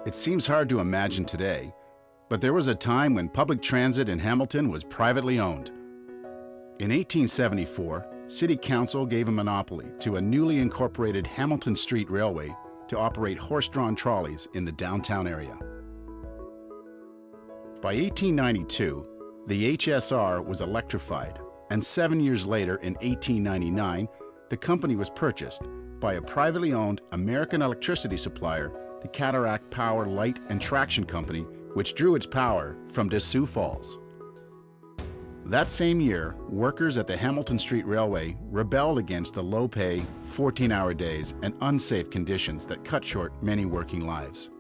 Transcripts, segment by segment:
It seems hard to imagine today, but there was a time when public transit in Hamilton was privately owned. In 1874, City Council gave a monopoly to a newly incorporated Hamilton Street Railway to operate horse-drawn trolleys in the downtown area. By 1892, the HSR was electrified, and 7 years later, in 1899, the company was purchased by a privately owned American electricity supplier, the Cataract Power Light and Traction Company, which drew its power from Des Sioux Falls. That same year, workers at the Hamilton Street Railway rebelled against the low-pay, 14-hour days and unsafe conditions that cut short many working lives.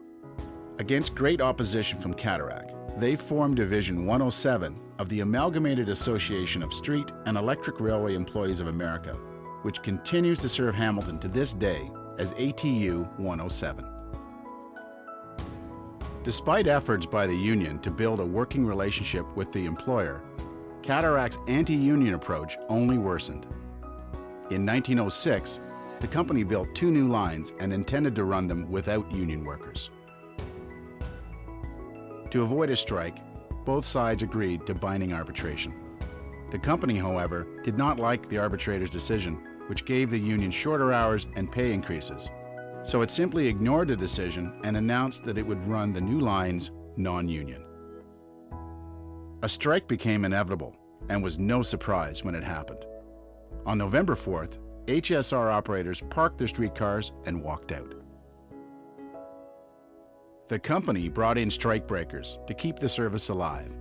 Against great opposition from Cataract, they formed Division 107 of the Amalgamated Association of Street and Electric Railway Employees of America, which continues to serve Hamilton to this day as ATU 107. Despite efforts by the union to build a working relationship with the employer, Cataract's anti-union approach only worsened. In 1906, the company built 2 new lines and intended to run them without union workers. To avoid a strike, both sides agreed to binding arbitration. The company, however, did not like the arbitrator's decision, which gave the union shorter hours and pay increases. So it simply ignored the decision and announced that it would run the new lines non-union. A strike became inevitable and was no surprise when it happened. On November 4th, HSR operators parked their streetcars and walked out. The company brought in strikebreakers to keep the service alive,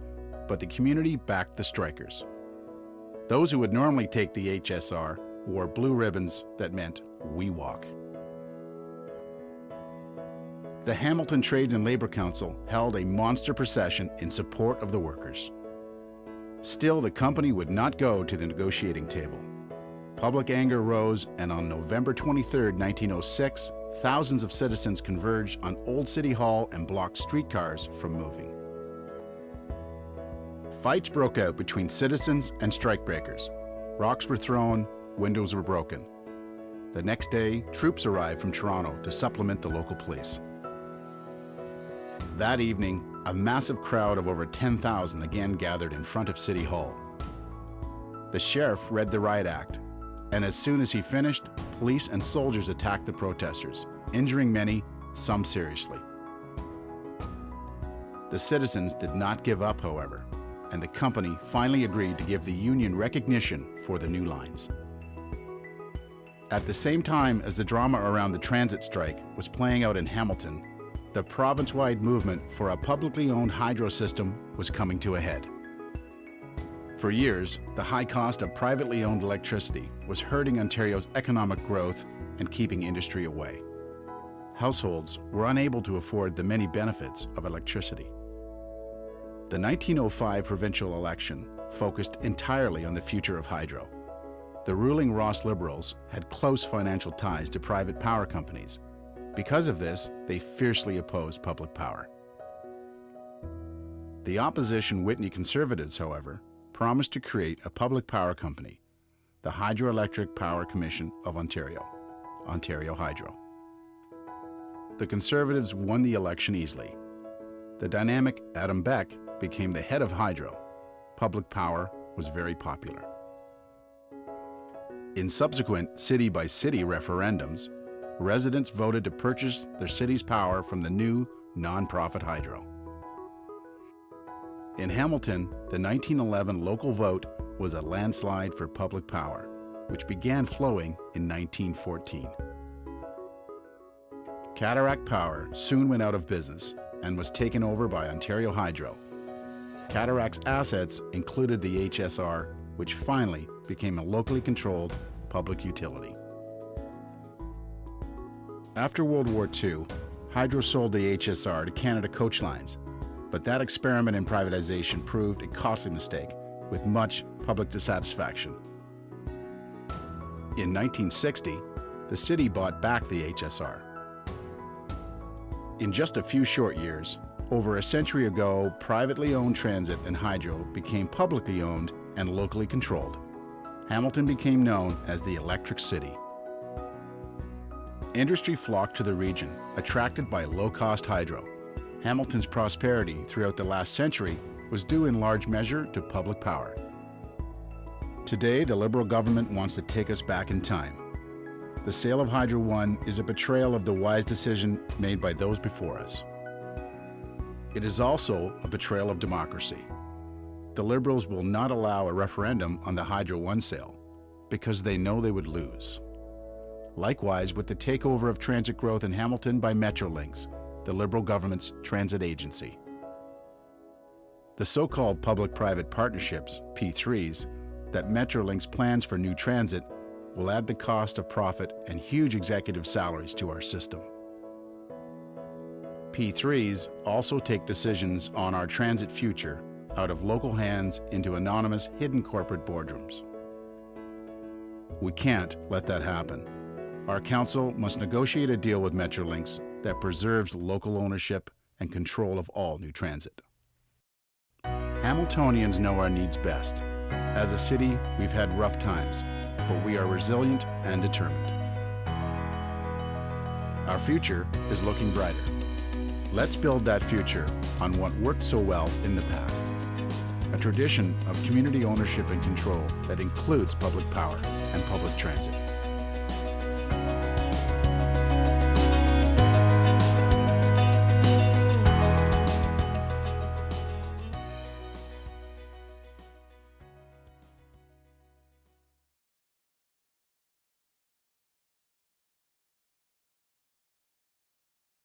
but the community backed the strikers. Those who would normally take the HSR wore blue ribbons that meant "We walk." The Hamilton Trades and Labor Council held a monster procession in support of the workers. Still, the company would not go to the negotiating table. Public anger rose, and on November 23, 1906, thousands of citizens converged on Old City Hall and blocked streetcars from moving. Fights broke out between citizens and strikebreakers. Rocks were thrown, windows were broken. The next day, troops arrived from Toronto to supplement the local police. That evening, a massive crowd of over 10,000 again gathered in front of City Hall. The sheriff read the riot act, and as soon as he finished, police and soldiers attacked the protesters, injuring many, some seriously. The citizens did not give up, however, and the company finally agreed to give the union recognition for the new lines. At the same time as the drama around the transit strike was playing out in Hamilton, the province-wide movement for a publicly owned hydro system was coming to a head. For years, the high cost of privately owned electricity was hurting Ontario's economic growth and keeping industry away. Households were unable to afford the many benefits of electricity. The 1905 provincial election focused entirely on the future of hydro. The ruling Ross Liberals had close financial ties to private power companies. Because of this, they fiercely opposed public power. The opposition Whitney Conservatives, however, promised to create a public power company, the Hydroelectric Power Commission of Ontario, Ontario Hydro. The Conservatives won the election easily. The dynamic Adam Beck became the head of Hydro. Public power was very popular. In subsequent city-by-city referendums, residents voted to purchase their city's power from the new non-profit hydro. In Hamilton, the 1911 local vote was a landslide for public power, which began flowing in 1914. Cataract Power soon went out of business and was taken over by Ontario Hydro. Cataract's assets included the HSR, which finally became a locally controlled public utility. After World War II, Hydro sold the HSR to Canada Coach Lines, but that experiment in privatization proved a costly mistake, with much public dissatisfaction. In 1960, the city bought back the HSR. In just a few short years, over a century ago, privately owned transit and hydro became publicly owned and locally controlled. Hamilton became known as the Electric City. Industry flocked to the region, attracted by low-cost hydro. Hamilton's prosperity throughout the last century was due in large measure to public power. Today, the Liberal government wants to take us back in time. The sale of Hydro One is a betrayal of the wise decision made by those before us. It is also a betrayal of democracy. The Liberals will not allow a referendum on the Hydro One sale because they know they would lose. Likewise, with the takeover of transit growth in Hamilton by Metrolinx, the Liberal government's transit agency. The so-called public-private partnerships, P3s, that Metrolinx plans for new transit will add the cost of profit and huge executive salaries to our system. P3s also take decisions on our transit future out of local hands into anonymous, hidden corporate boardrooms. We can't let that happen. Our council must negotiate a deal with Metrolinx that preserves local ownership and control of all new transit. Hamiltonians know our needs best. As a city, we've had rough times, but we are resilient and determined. Our future is looking brighter. Let's build that future on what worked so well in the past. A tradition of community ownership and control that includes public power and public transit.